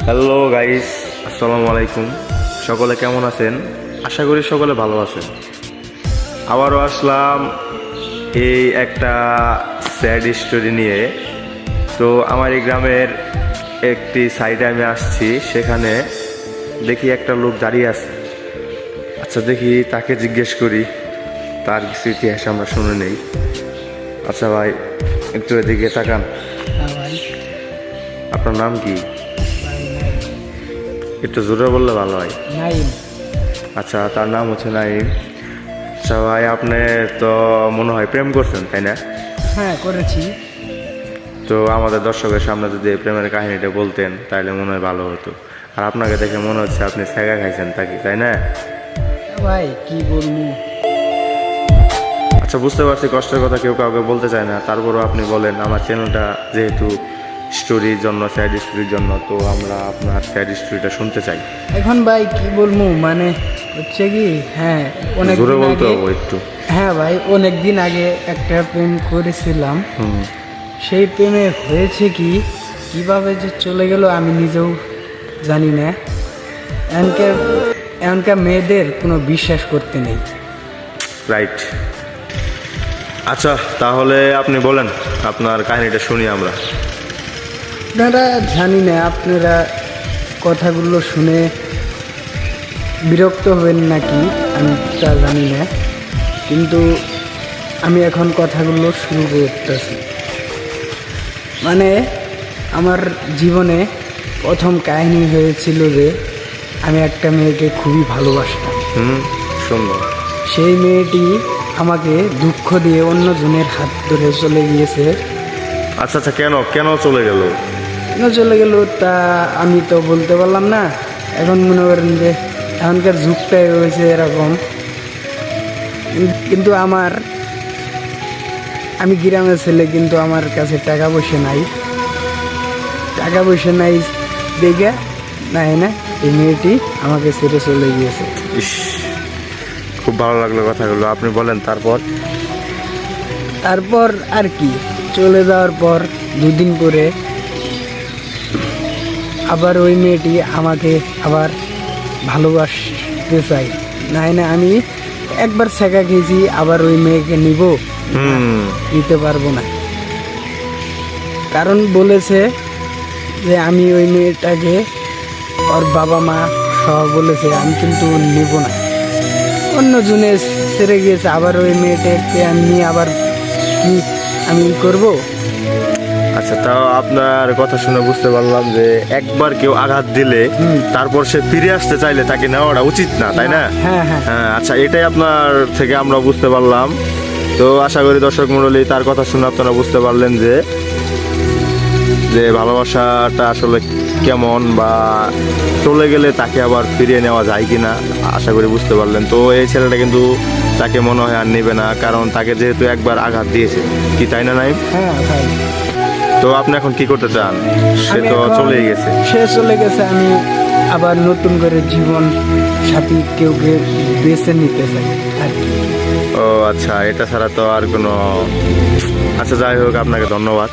Hello guys, আসসালামু আলাইকুম। সকলে কেমন আছেন? আশা করি সকলে ভালো আছেন। আবারও আসলাম এই একটা স্যাড স্টোরি নিয়ে। তো আমার এই গ্রামের একটি সাইডে আমি আসছি, সেখানে দেখি একটা লোক দাঁড়িয়ে আছে। আচ্ছা, দেখি তাকে জিজ্ঞেস করি, তার কিছু ইতিহাস আমরা শুনে নেই। আচ্ছা ভাই, একটু এদিকে তাকান। হ্যাঁ ভাই। আপনার নাম কি? ভাই নাই। একটু জোরে বললে ভালো হয়। নাইম। আচ্ছা, তার নাম হচ্ছে নাইম। আচ্ছা ভাই, আপনি তো মনে হয় প্রেম করছেন, তাই না? হ্যাঁ, করেছি। তো আমাদের দর্শকের সামনে যদি এই প্রেমের কাহিনীটা বলতেন তাহলে মনে হয় ভালো হতো। আর আপনাকে দেখে মনে হচ্ছে আপনি ছ্যাঁকা খাইছেন, তাই না? ভাই কি বলবো? আচ্ছা, বুঝতে পারছি কষ্টের কথা কেউ কাউকে বলতে চায় না, তারপরও আপনি বলেন। আমার চ্যানেলটা যেহেতু স্টোরির জন্য, স্যাড স্টোরির জন্য, তো আমরা আপনার স্যাড স্টোরিটা শুনতে চাই। এখন ভাই কি বলবো, মানে হচ্ছে কি, হ্যাঁ অনেক জোরে দিন বলতে আগে, হবে একটু। হ্যাঁ ভাই অনেক দিন আগে একটা প্রেম করেছিলাম। হুম। সেই প্রেমে হয়েছে কি, কিভাবে যে চলে গেল আমি নিজেও জানি না। এখনকার মেয়েদের কোনো বিশ্বাস করতে নেই। রাইট। আচ্ছা, তাহলে আপনি বলেন, আপনার কাহিনীটা শুনি আমরা। আপনারা জানি না, আপনারা কথাগুলো শুনে বিরক্ত হবেন নাকি আমি তা জানি না, কিন্তু আমি এখন কথাগুলো শুরু করতেছি। মানে আমার জীবনে প্রথম কাহিনী হয়েছিল যে আমি একটা মেয়েকে খুবই ভালোবাসতাম। সুন্দর। সেই মেয়েটি আমাকে দুঃখ দিয়ে অন্যজনের হাত ধরে চলে গিয়েছে। আচ্ছা আচ্ছা, কেন কেন চলে গেল? কেন চলে গেল তা আমি তো বলতে পারলাম না। এখন মনে করেন যে এখনকার যুগটাই হয়েছে এরকম। কিন্তু আমি গ্রামের ছেলে, কিন্তু আমার কাছে টাকা পয়সা নাই দেখে না এই মেয়েটি আমাকে ছেড়ে চলে গিয়েছে। ইস, খুব ভালো লাগলো কথাগুলো। আপনি বলেন তারপর আর কি, চলে যাওয়ার পর দুদিন পরে আবার ওই মেয়েটি আমাকে আবার ভালোবাসতে চাই। না আমি একবার ছেঁকা খেয়েছি, আবার ওই মেয়েকে নিতে পারবো না। কারণ বলেছে যে আমি ওই মেয়েটাকে, ওর বাবা মা সব বলেছে, আমি কিন্তু নিব না। অন্য জনে ছেড়ে গিয়েছে, আবার ওই মেয়েটাকে আমি নিয়ে আবার কি আমি করবো? আচ্ছা, তাও আপনার কথা শুনে বুঝতে পারলাম যে একবার কেউ আঘাত দিলে তারপর সে ফিরে আসতে চাইলে তাকে নেওয়াটা উচিত না, তাই না? হ্যাঁ হ্যাঁ হ্যাঁ। আচ্ছা, এটাই আপনার থেকে আমরা বুঝতে পারলাম। তো আশা করি দর্শক মণ্ডলী তার কথা শুনে আপনারা বুঝতে পারলেন যে ভালোবাসাটা আসলে কেমন, বা চলে গেলে তাকে আবার ফিরিয়ে নেওয়া যায় কিনা। আশা করি বুঝতে পারলেন। তো এই ছেলেটা কিন্তু তাকে মনে হয় আর নেবে না, কারণ তাকে যেহেতু একবার আঘাত দিয়েছে, কি তাই না নাইম? হ্যাঁ ভাই। তো আপনি এখন কি করতে চান? সে তো চলেই গেছে। সে চলে গেছে, আমি আবার নতুন করে জীবন সাথী কেউ বেছে নিতে চাই আর কি। ও আচ্ছা, এটা ছাড়া তো আর কোনো। আচ্ছা, যাই হোক, আপনাকে ধন্যবাদ।